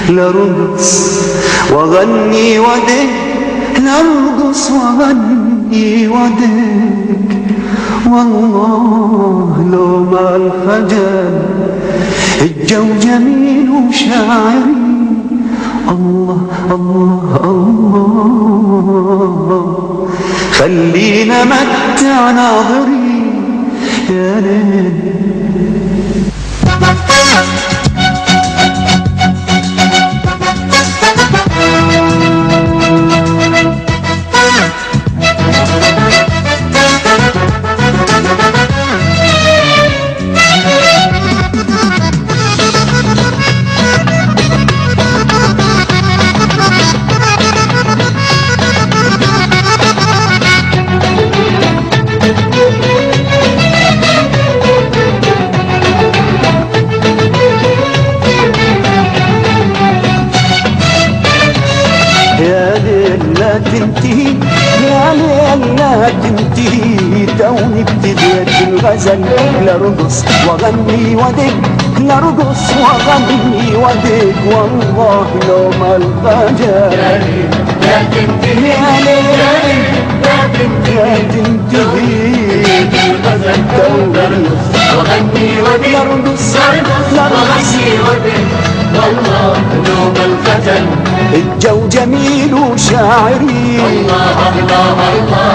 لارقص واغني ودك، لارقص واغني ودك، والله لو ما الخجل الجو جميل وشاعري. الله الله الله، خلينا متع ناظري يا ليل. لا تنتهي يا ليل لا تنتهي، توني ابتديت الغزل. لارقص واغني ودك، لارقص واغني ودك، والله لو ما الخجل يا ليل لا تنتهي، يا ليل لا تنتهي الغزل. لارقص واغني ودك، لارقص واغني ودك، والله لو ما الخجل الجو جميل وشاعري. الله الله الله،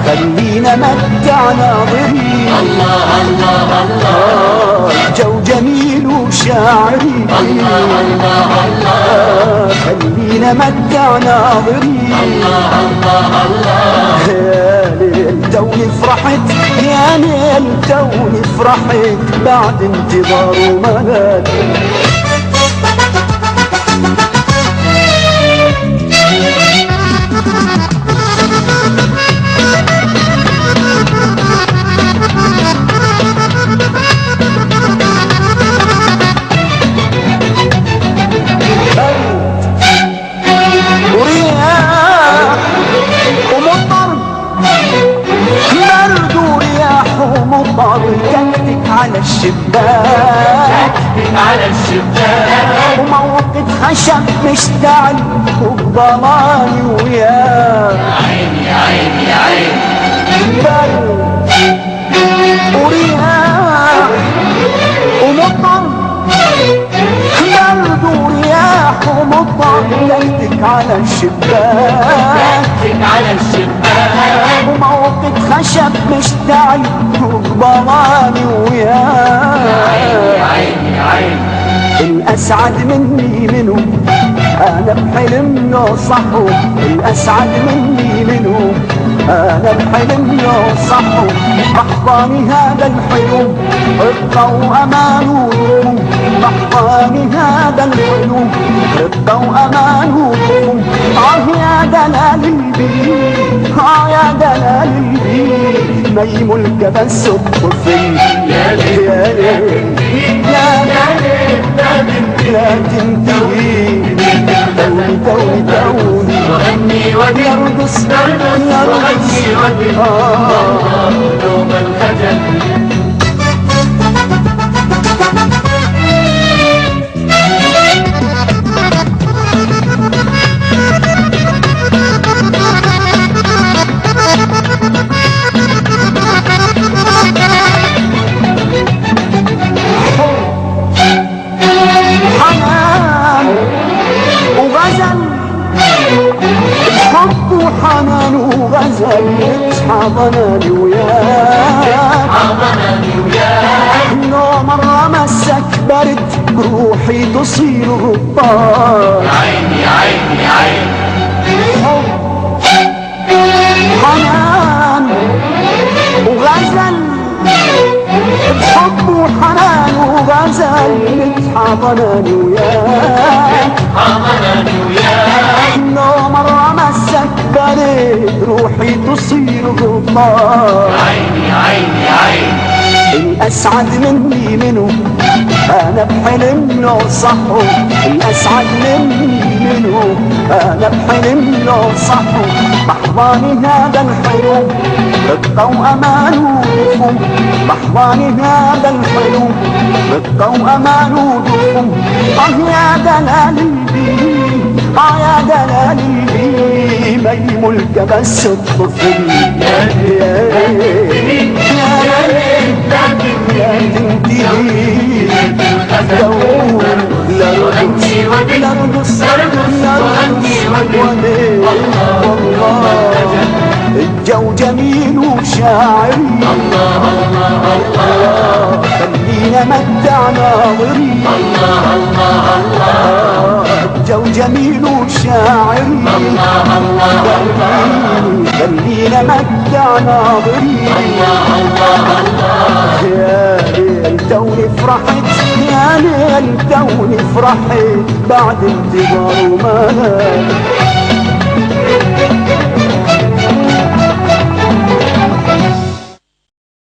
خلينا متع ناظري. الله الله الله، الجو جميل وشاعري. الله الله الله، خلينا متع ناظري. الله الله الله، يا ليل توني فرحت، يا ليل توني فرحت بعد انتظار وملل. كتك على الشباك، كتك على الشباك، وموقد خشب مشتعل وبضلاني وياك. عيني عيني عيني، برد ورياح ومطر، برد ورياح ومطر، كتك على الشباك، كتك على الشباك، وموقد خشب مشتعل وقبراني وياك. عيني عيني عيني، الأسعد مني منه أنا بحلم لو صحوا، الأسعد مني منه أنا بحلم لو صحوا. بحضاني هذا الحلم رقة وأمان وطموح، بحضاني هذا الحلم رقة وأمان وطموح. يا دلال البيت، يا دلال البيت، ما يملك بس الطفل. يا ليل يا ليل يا ليل لا تنتهي، توني توني توني وغني ودي، لارقص وغني ودي، دوم الخجل. حب وحنان وغزل حضناني وياك، حضناني وياك. لو مرة مسك برد روحي تصير غبار. عيني عيني عيني، حب حنان وغزل، حب وحنان وغزل حضناني وياك، حضناني وياك. لو مرة مسك برد روحي تصير غبار. عيني عيني عيني، الأسعد مني منه أنا بحلم لو صحوا، الأسعد مني جميله انا بحلم له صحو بحضاني هذا الحلو رقة وامان ودفو بحضاني هذا الحلو رقة وامان ودفو يا دلالي بيه يا دلالي بيه ما يملك بس الطفل يا تنتهي لرقص لرقص والله الجو جميل وشاعري الله الله الله خلينا متع ناظري الله الله الله الجو جميل وشاعري الله الله خلينا متع ناظري الله الله الله يا ليل توني فرحت يا ليل توني فرحت بعد انتظار وما